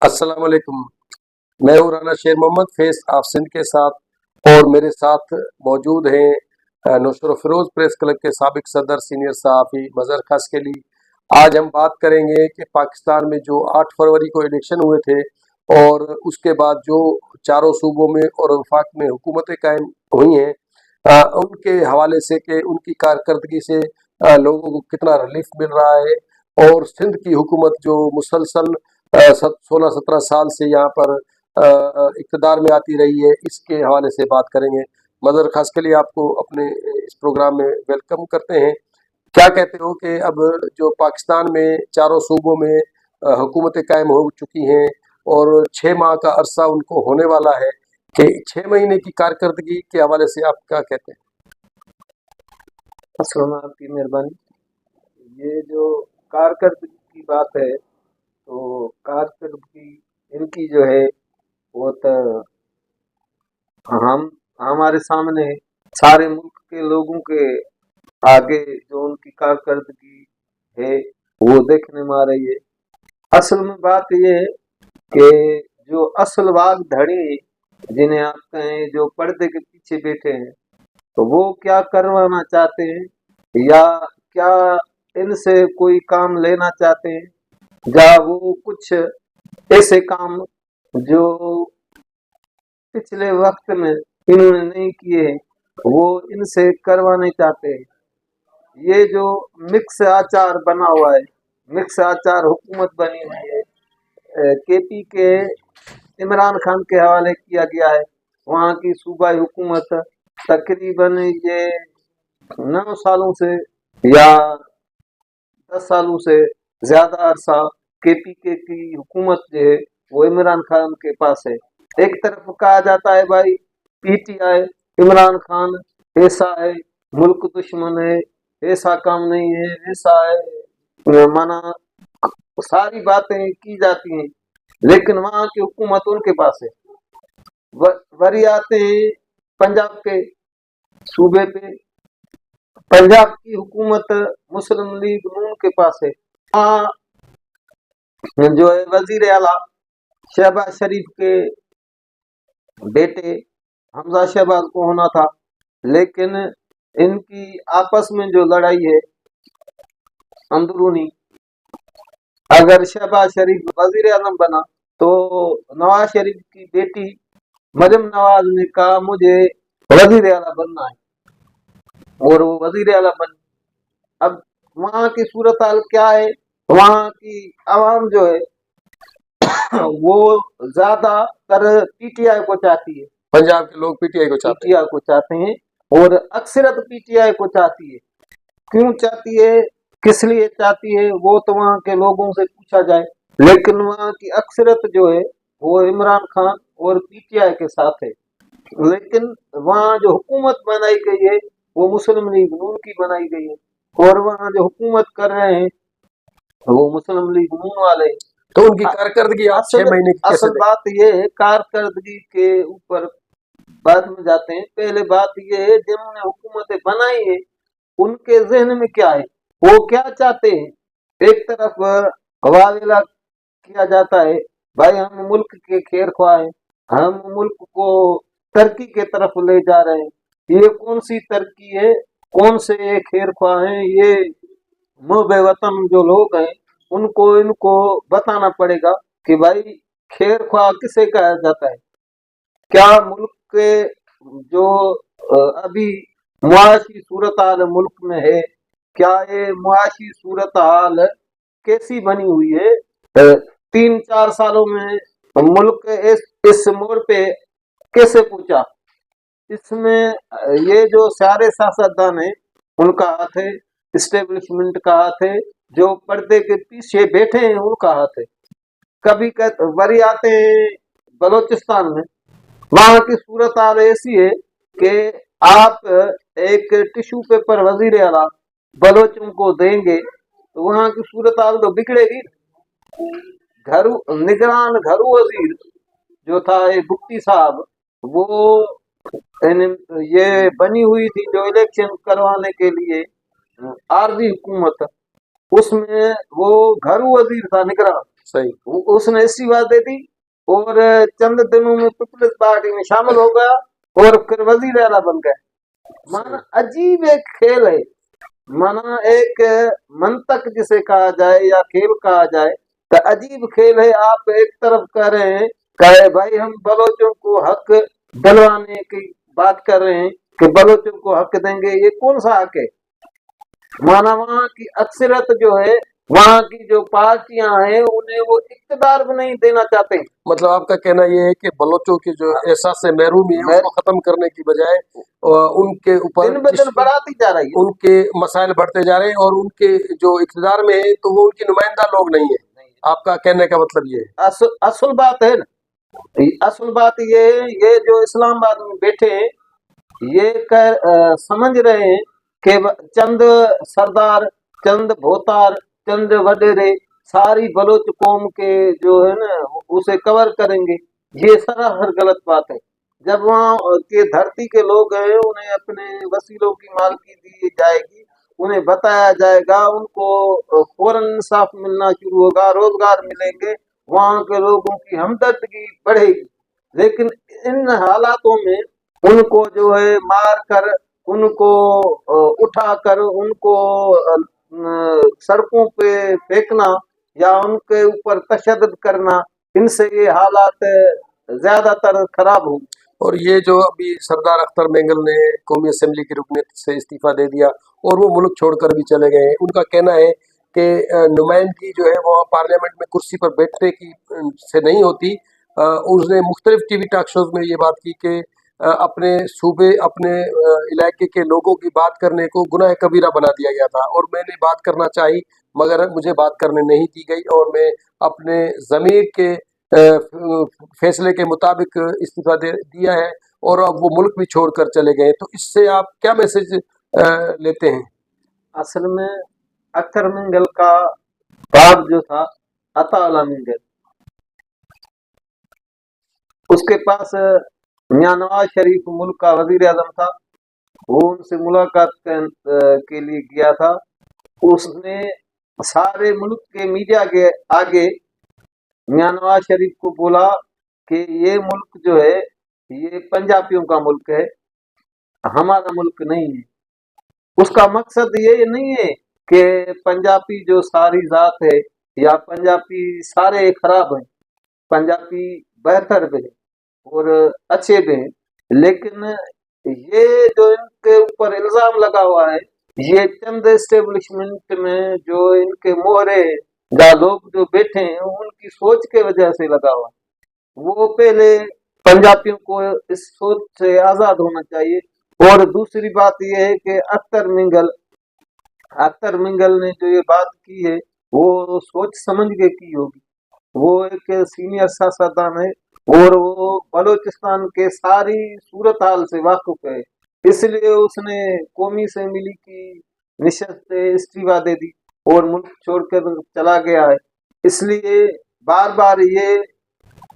अस्सलाम वालेकुम। मैं हूँ राना शेर मोहम्मद फेस ऑफ सिंध के साथ और मेरे साथ मौजूद हैं नुसर फिरोज प्रेस क्लब के साबिक सदर सीनियर सहाफ़ी मज़हर खसकली। आज हम बात करेंगे कि पाकिस्तान में जो 8 फरवरी को इलेक्शन हुए थे और उसके बाद जो चारों सूबों में और वफाक में हुकूमतें कायम हुई हैं, उनके हवाले से कि उनकी कारकर्दगी से लोगों को कितना रिलीफ मिल रहा है। और सिंध की हुकूमत जो मुसलसल 16-17 साल से यहाँ पर इक़्तिदार में आती रही है, इसके हवाले से बात करेंगे। मज़हर खास के लिए आपको अपने इस प्रोग्राम में वेलकम करते हैं। क्या कहते हो कि अब जो पाकिस्तान में चारों सूबों में हुकूमतें कायम हो चुकी हैं और 6 माह का अरसा उनको होने वाला है, कि 6 महीने की कारकर्दगी के हवाले से आप क्या कहते हैं? अस्सलाम, आपकी मेहरबानी। ये जो कारकर्दगी की बात है, तो कारकर्दगी इनकी जो है वो तो हम हमारे सामने सारे मुल्क के लोगों के आगे जो उनकी कारकर्दगी है वो देखने में आ रही है। असल में बात ये है कि जो असल वाग धड़ी जिन्हें आप कहें, जो पर्दे के पीछे बैठे हैं, तो वो क्या करवाना चाहते हैं या क्या इनसे कोई काम लेना चाहते हैं, या वो कुछ ऐसे काम जो पिछले वक्त में इन्होंने नहीं किए हैं वो इनसे करवाने चाहते हैं। ये जो मिक्स आचार बना हुआ है, मिक्स आचार हुकूमत बनी हुई है, केपी के इमरान खान के हवाले किया गया है। वहाँ की सूबाई हुकूमत तकरीबन ये 9 सालों से या 10 सालों से ज्यादा अरसा केपीके की हुकूमत जो है वो इमरान खान के पास है। एक तरफ कहा जाता है भाई पीटीआई इमरान खान ऐसा है, मुल्क दुश्मन है, ऐसा काम नहीं है, ऐसा है, माना सारी बातें की जाती हैं, लेकिन वहाँ की हुकूमत उनके पास है। वरी आते हैं पंजाब के सूबे पे, पंजाब की हुकूमत मुस्लिम लीग नून के पास है। वहाँ जो है वजीर आला शहबाज शरीफ के बेटे हमजा शहबाज को होना था, लेकिन इनकी आपस में जो लड़ाई है अंदरूनी, अगर शहबाज शरीफ वजीर आजम बना तो नवाज शरीफ की बेटी मरियम नवाज ने कहा मुझे वजीर आला बनना है, और वो वजीर आला बन। अब वहाँ की सूरत हाल क्या है, वहाँ की आवाम जो है वो ज्यादातर पीटीआई को चाहती है। पंजाब के लोग पीटीआई को चाहते हैं और अक्सरत पीटीआई को चाहती है। क्यों चाहती है, किस लिए चाहती है, वो तो वहाँ के लोगों से पूछा जाए, लेकिन वहाँ की अक्सरत जो है वो इमरान खान और पीटीआई के साथ है। लेकिन वहाँ जो हुकूमत बनाई गई है वो मुस्लिम लीग नून की बनाई गई है, और वहाँ जो हुकूमत कर रहे हैं वो मुस्लिम लीग नून वाले। तो उनकी कारकर्दगी आप 6 महीने की असल बात ये है, कारकर्दगी के ऊपर बाद में जाते हैं। पहले बात ये है जिन्होंने हुकूमतें बनाई है उनके जहन में क्या है, वो क्या चाहते हैं। एक तरफ वावेला किया जाता है भाई हम मुल्क के खैर ख्वाह हैं, हम मुल्क को तरक्की के तरफ ले जा रहे हैं। ये कौन सी तरक्की है, कौन से खैर ख्वाह हैं, ये मुहब्बे वतन जो लोग हैं उनको इनको बताना पड़ेगा कि भाई खैर ख्वाह किसे कहा जाता है। क्या मुल्क के जो अभी मुआशी सूरत हाल मुल्क में है, क्या ये मुआशी सूरत हाल कैसी बनी हुई है, 3-4 सालों में मुल्क इस मोड़ पे कैसे पहुंचा। इसमें ये जो सारे सियासतदान है उनका हाथ है, इस्टेब्लिशमेंट का हाथ है, जो पर्दे के पीछे बैठे हैं उनका हाथ है। कभी वरी आते हैं बलोचिस्तान में, वहां की सूरत हाल ऐसी है कि आप एक टिश्यू पेपर वजीर आला बलोचों को देंगे तो वहां की सूरत हाल तो बिगड़ेगी। निगरान घरू वजीर जो था भुट्टी साहब, वो ये बनी हुई थी जो इलेक्शन करवाने के लिए आरजी हुकूमत, उसमें वो घरू वजीर था निगरान। صحیح. उसने इस्तीफा दे दी और चंद दिनों में पीपल्स पार्टी में शामिल हो गया और फिर वजीर आला बन गया. माना अजीब एक खेल है, माना एक मंतक जिसे कहा जाए या खेल कहा जाए, तो अजीब खेल है. आप एक तरफ कह रहे हैं कहे भाई हम बलोचों को हक दिलवाने की बात कर रहे हैं कि बलोचों को हक देंगे, ये कौन सा हक है? माना वहाँ की अक्सरियत जो है, वहाँ की जो पार्टियां हैं, उन्हें वो इक्तदार भी नहीं देना चाहते. मतलब आपका कहना ये है कि बलोचों की जो एहसास महरूमी है उसको खत्म करने की बजाय उनके ऊपर दिन ब दिन बढ़ाती जा रही है, उनके मसाइल बढ़ते जा रहे हैं और उनके जो इक़्तिदार में है तो वो उनकी नुमाइंदा लोग नहीं है. आपका कहने का मतलब ये है. असल बात है ना, असल बात ये है, ये जो इस्लामाबाद में बैठे हैं ये समझ रहे हैं कि चंद सरदार, चंद भोतार, चंद वडेरे सारी बलोच कौम के जो है ना उसे कवर करेंगे. ये सरासर गलत बात है. जब वहाँ के धरती के लोग हैं उन्हें अपने वसीलों की मालकी दी जाएगी, उन्हें बताया जाएगा, उनको फौरन इंसाफ मिलना शुरू होगा, रोजगार मिलेंगे, वहाँ के लोगों की हमदर्दी बढ़ेगी. लेकिन इन हालातों में उनको जो है मार कर, उनको उठाकर, उनको सड़कों पे फेंकना या उनके ऊपर तशद्दुद करना, इनसे ये हालात ज्यादातर खराब होंगे. और ये जो अभी सरदार अख्तर मेंगल ने कौमी असेंबली की रुकनीत से इस्तीफा दे दिया और वो मुल्क छोड़कर भी चले गए हैं, उनका कहना है कि नुमाइंदगी जो है वो पार्लियामेंट में कुर्सी पर बैठने की से नहीं होती. उसने मुख्तलिफ टीवी टॉक शोज में ये बात की कि अपने सूबे, अपने इलाके के लोगों की बात करने को गुनाह कबीरा बना दिया गया था और मैंने बात करना चाही मगर मुझे बात करने नहीं दी गई और मैं अपने ज़मीर के फैसले के मुताबिक इस्तीफा दे दिया है और अब वो मुल्क भी छोड़कर चले गए. तो इससे आप क्या मैसेज लेते हैं? असल में अख्तर मिंगल का बाप जो था अताउल्लाह मिंगल, उसके पास मियां नवाज शरीफ मुल्क का वजीर आजम था. वो उनसे मुलाकात के लिए गया था. उसने सारे मुल्क के मीडिया के आगे मियां नवाज शरीफ को बोला कि ये मुल्क जो है ये पंजाबियों का मुल्क है, हमारा मुल्क नहीं है. उसका मकसद ये नहीं है कि पंजाबी जो सारी जात है या पंजाबी सारे खराब हैं, पंजाबी बेहतर भी है और अच्छे भी हैं. लेकिन ये जो इनके ऊपर इल्जाम लगा हुआ है, ये चंद एस्टेब्लिशमेंट में जो इनके मोहरे या लोग जो बैठे हैं उनकी सोच के वजह से लगा हुआ है. वो पहले पंजाबियों को इस सोच से आजाद होना चाहिए. और दूसरी बात यह है कि अख्तर मिंगल ने जो ये बात की है वो सोच समझ के की होगी. वो एक सीनियर सियासतदान है और वो बलूचिस्तान के सारी सूरत हाल से वाकिफ है, इसलिए उसने कौमी असेंबली की निशस्त से इस्तीफा दे दी और मुल्क छोड़कर चला गया है. इसलिए बार बार ये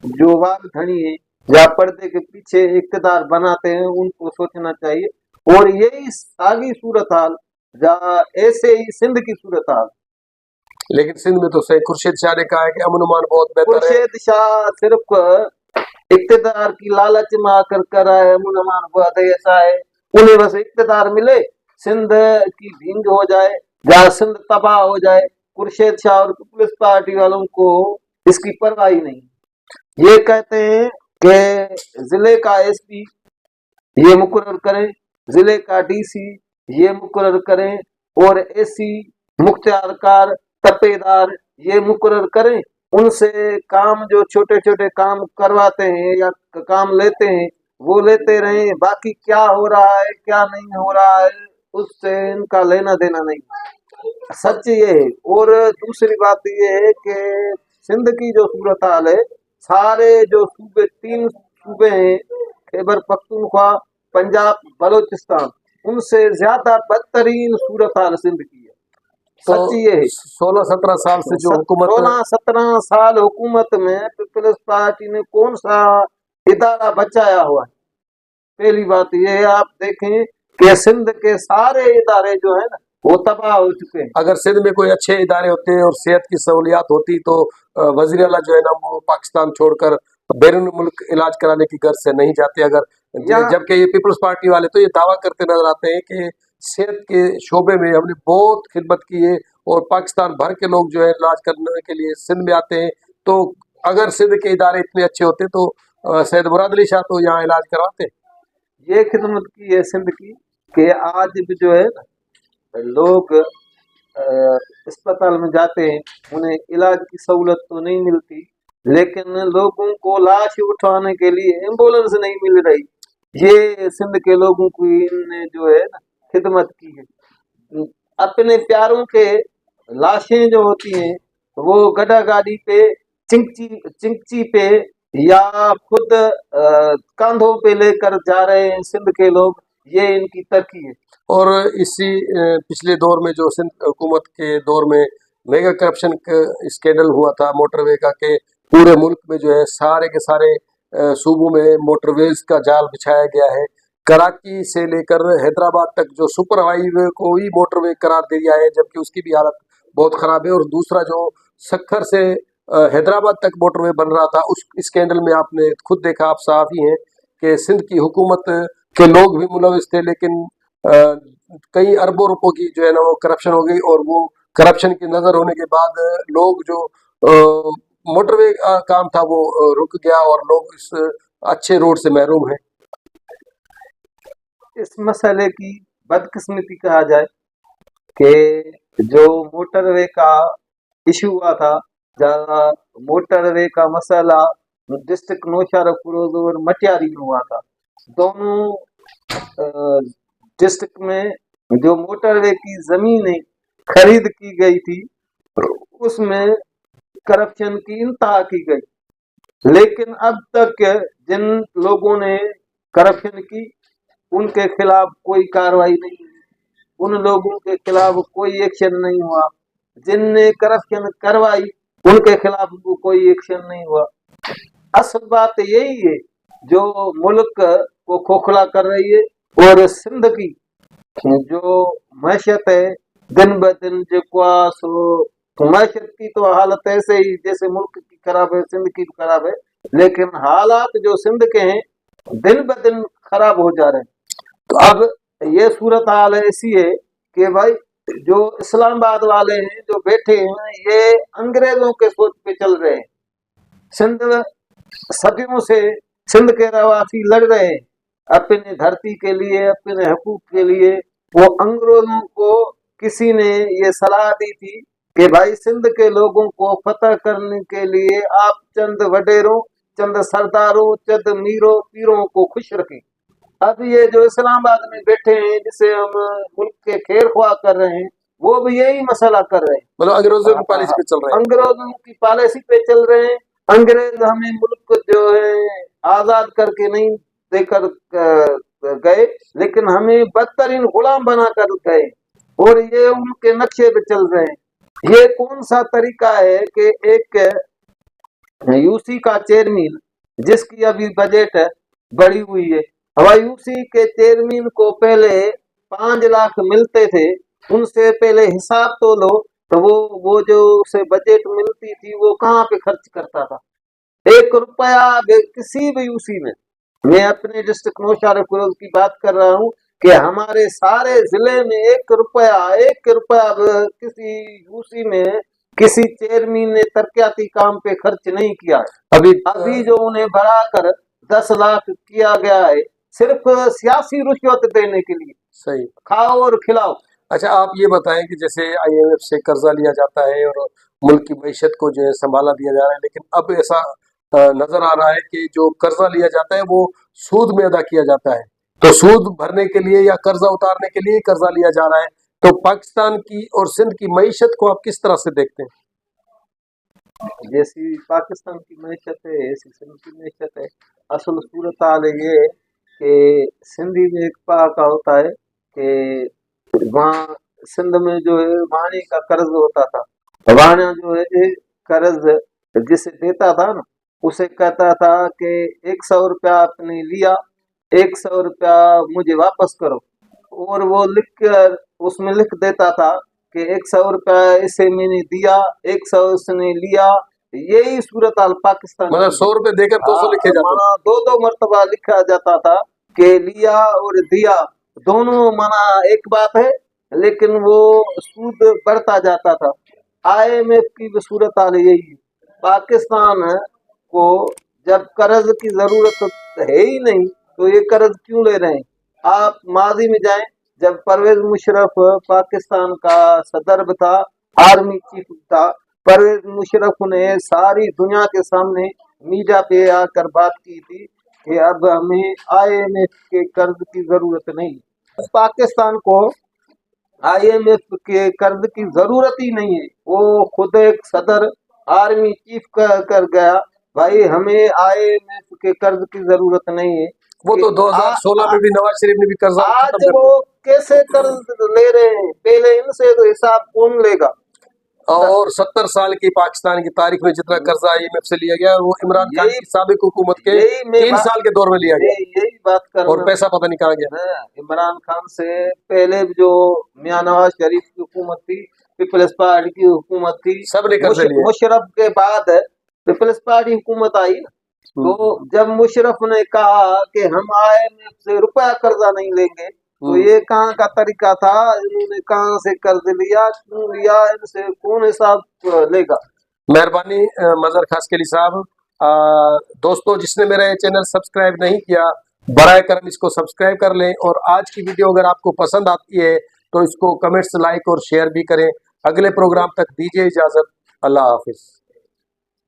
जो वाग धनी है या पर्दे के पीछे इक्तदार बनाते हैं उनको सोचना चाहिए. और यही सागी सूरत हाल या ऐसे ही सिंध की सूरत हाल. लेकिन सिंध में तो सही खुर्शीद शाह ने कहा है कि अमन-अमान बहुत बेहतर है. खुर्शीद शाह सिर्फ इक्तदार की लालच में आकर कर रहा है, अमन-अमान बहुत ऐसा है, उन्हें बस इक्तदार मिले, सिंध की भींग हो जाए या सिंध तबाह हो जाए. खुर्शीद शाह और पीपल्स पार्टी वालों को इसकी परवाह ही नहीं. ये कहते हैं कि जिले का एसपी ये मुकर्रर करें, जिले का डीसी ये मुकर्रर करें और एसी मुख्तियारकार तपेदार ये मुकर्रर करें. उनसे काम जो छोटे छोटे काम करवाते हैं या काम लेते हैं वो लेते रहें, बाकी क्या हो रहा है क्या नहीं हो रहा है उससे इनका लेना देना नहीं. सच ये है. और दूसरी बात ये है कि सिंध की जो सूरत हाल है, सारे जो सूबे, 3 सूबे हैं, खैबर पख्तूनख्वा, पंजाब, बलूचिस्तान, उनसे ज्यादा बदतरीन सूरत हाल सिंध की है. तो सच ये है. 16-17 साल से जो हुकूमत 16-17 साल हुकूमत में पीपल्स पार्टी ने कौन सा इदारा बचाया हुआ है? पहली बात ये है, आप देखें कि सिंध के सारे इदारे जो है ना वो तबाह हो चुके हैं। अगर सिंध में कोई अच्छे इदारे होते और सेहत की सहूलियात होती तो वजीर आला जो है ना वो पाकिस्तान छोड़कर बैरून मुल्क इलाज कराने की गर्ज से नहीं जाते। अगर या जबकि ये पीपल्स पार्टी वाले तो ये दावा करते नजर आते हैं कि सेहत के शोबे में हमने बहुत खिदमत की है और पाकिस्तान भर के लोग जो है इलाज करने के लिए सिंध में आते हैं। तो अगर सिंध के इदारे इतने अच्छे होते तो सैयद मुराद अली शाह तो यहाँ इलाज करवाते। ये खिदमत की है सिंध की कि आज भी जो है लोग अस्पताल में जाते हैं, उन्हें इलाज की सहूलत तो नहीं मिलती, लेकिन लोगों को लाश उठाने के लिए एम्बुलेंस नहीं मिल रही। ये सिंध के लोगों की इनने जो है ना खिदमत की है। अपने प्यारों के लाशें जो होती हैं वो गधा गाड़ी पे चिंकची पे या खुद कांधों पे लेकर जा रहे हैं सिंध के लोग। ये इनकी तरक्की है। और इसी पिछले दौर में जो सिंध हुकूमत के दौर में मेगा करप्शन का स्कैंडल हुआ था मोटरवे का, के पूरे मुल्क में जो है सारे के सारे सूबों में मोटरवेज का जाल बिछाया गया है। कराची से लेकर हैदराबाद तक जो सुपर हाईवे को ही मोटरवे करार दिया है, जबकि उसकी भी हालत बहुत ख़राब है। और दूसरा जो सखर से हैदराबाद तक मोटरवे बन रहा था, उस स्कैंडल में आपने खुद देखा, आप साफ़ी हैं कि सिंध की हुकूमत के लोग भी मुलविस थे, लेकिन कई अरबों रुपयों की जो है ना वो करप्शन हो गई। और वो करप्शन की नज़र होने के बाद लोग जो मोटरवे का काम था वो रुक गया और लोग इस अच्छे रोड से महरूम हैं। इस मसले की बदकिस्मती कहा जाए कि जो मोटरवे का इशू हुआ था, जहाँ मोटरवे का मसला डिस्ट्रिक्ट नौशहरा फिरोज और मटियारी में हुआ था, दोनों डिस्ट्रिक्ट में जो मोटरवे की जमीनें खरीद की गई थी उसमें करप्शन की इंतहा की गई। लेकिन अब तक जिन लोगों ने करप्शन की उनके खिलाफ कोई कार्रवाई नहीं हुई, उन लोगों के खिलाफ कोई एक्शन नहीं हुआ। जिनने करप्शन करवाई उनके खिलाफ कोई एक्शन नहीं हुआ। असल बात यही है जो मुल्क को खोखला कर रही है। और सिंध की जो मैशत है दिन ब दिन जो सो मैशत की तो हालत ऐसे ही जैसे मुल्क की खराब है, सिंध की भी खराब है, लेकिन हालात जो सिंध के हैं दिन ब दिन खराब हो जा रहे हैं। तो अब ये सूरत हाल ऐसी है कि भाई जो इस्लामाबाद वाले हैं जो बैठे हैं ये अंग्रेजों के सोच पे चल रहे हैं। सिंध सदियों से सिंध के रहवासी लड़ रहे हैं अपनी धरती के लिए, अपने हकूक के लिए। वो अंग्रेजों को किसी ने ये सलाह दी थी कि भाई सिंध के लोगों को फतह करने के लिए आप चंद वडेरों, चंद सरदारों, चंद मीरों पीरों को खुश रखें। अब ये जो इस्लामाबाद में बैठे हैं जिसे हम मुल्क के खैर ख्वाह कर रहे हैं, वो भी यही मसला कर रहे हैं, मतलब अंग्रेजों की पॉलिसी पे चल रहे हैं। अंग्रेजों की पॉलिसी पे चल रहे हैं। अंग्रेज हमें मुल्क जो है आजाद करके नहीं देकर गए, लेकिन हमें बदतरीन गुलाम बना कर गए और ये उनके नक्शे पे चल रहे हैं। ये कौन सा तरीका है कि एक यूसी का चेयरमैन जिसकी अभी बजट बढ़ी हुई है, हवा यूसी के चेयरमैन को पहले 5 लाख मिलते थे, उनसे पहले हिसाब तो लो तो वो जो उसे बजट मिलती थी वो कहाँ पे खर्च करता था। 1 रुपया किसी भी यूसी में, मैं अपने डिस्ट्रिक्ट नौशहरा फिरोज की बात कर रहा हूँ कि हमारे सारे जिले में 1 रुपया किसी यूसी में किसी चेयरमैन ने तरक्याती काम पे खर्च नहीं किया है। अभी जो उन्हें बढ़ाकर 10 लाख किया गया है सिर्फ सियासी रुश्वत देने के लिए। सही, खाओ और खिलाओ। अच्छा आप ये बताएं कि जैसे IMF से कर्जा लिया जाता है और मुल्क की मईशत को जो है संभाला दिया जा रहा है, लेकिन अब ऐसा नजर आ रहा है कि जो कर्जा लिया जाता है वो सूद में अदा किया जाता है। तो सूद भरने के लिए या कर्जा उतारने के लिए कर्जा लिया जा रहा है। तो पाकिस्तान की और सिंध की मईशत को आप किस तरह से देखते हैं? जैसी पाकिस्तान की मैशत है ऐसी सिंध की मैशत है। असल सूरत हाल ये है कि सिंधी में एक पाका होता है कि वहाँ सिंध में जो है वाणी का कर्ज होता था। वाणा जो है कर्ज जिसे देता था ना उसे कहता था कि 100 रुपया आपने लिया, 100 रुपया मुझे वापस करो, और वो लिख कर اس میں لکھ دیتا تھا کہ 100 روپیہ اسے میں نے دیا، 100 اس نے لیا. یہی صورتحال پاکستان مطلب 100 روپے دے کر 200 لکھے جاتے مانا دو مرتبہ لکھا جاتا تھا کہ لیا اور دیا دونوں مانا ایک بات ہے، لیکن وہ سود بڑھتا جاتا تھا. IMF کی بھی صورتحال یہی ہے. پاکستان کو جب قرض کی ضرورت ہے ہی نہیں تو یہ قرض کیوں لے رہے ہیں؟ آپ ماضی میں جائیں، جب پرویز مشرف پاکستان کا صدر تھا، آرمی چیف تھا، پرویز مشرف نے ساری دنیا کے سامنے میڈیا پہ آ کر بات کی تھی کہ اب ہمیں IMF کے قرض کی ضرورت نہیں. پاکستان کو IMF کے قرض کی ضرورت ہی نہیں ہے. وہ خود ایک صدر آرمی چیف کر گیا بھائی ہمیں IMF کے قرض کی ضرورت نہیں ہے. وہ تو 2016 میں بھی نواز شریف نے بھی قرض آج وہ کیسے قرض لے رہے ہیں؟ پہلے ان سے تو حساب کون لے گا؟ اور 70 سال کی پاکستان کی تاریخ میں جتنا قرضہ IMF سے لیا گیا وہ عمران خان کی سابق حکومت کے 3 سال کے دور میں لیا گیا، یہی بات کر اور پیسہ پتہ نہیں کہاں گیا. عمران خان سے پہلے جو میاں نواز شریف کی حکومت تھی، پیپلز پارٹی کی حکومت تھی، سب نے قرضے لیے. مشرف کے بعد پیپلز پارٹی حکومت آئی نا، تو جب مشرف نے کہا کہ ہم IMF سے روپیہ قرضہ نہیں لیں گے تو یہ کہاں کا طریقہ تھا؟ انہوں نے کہاں سے قرض لیا، کیوں لیا، ان سے کون حساب لے گا؟ مہربانی مظہر خاسکیلی صاحب. دوستو جس نے میرا یہ چینل سبسکرائب نہیں کیا برائے کرم اس کو سبسکرائب کر لیں، اور آج کی ویڈیو اگر آپ کو پسند آتی ہے تو اس کو کمنٹس، لائک اور شیئر بھی کریں. اگلے پروگرام تک دیجیے اجازت. اللہ حافظ.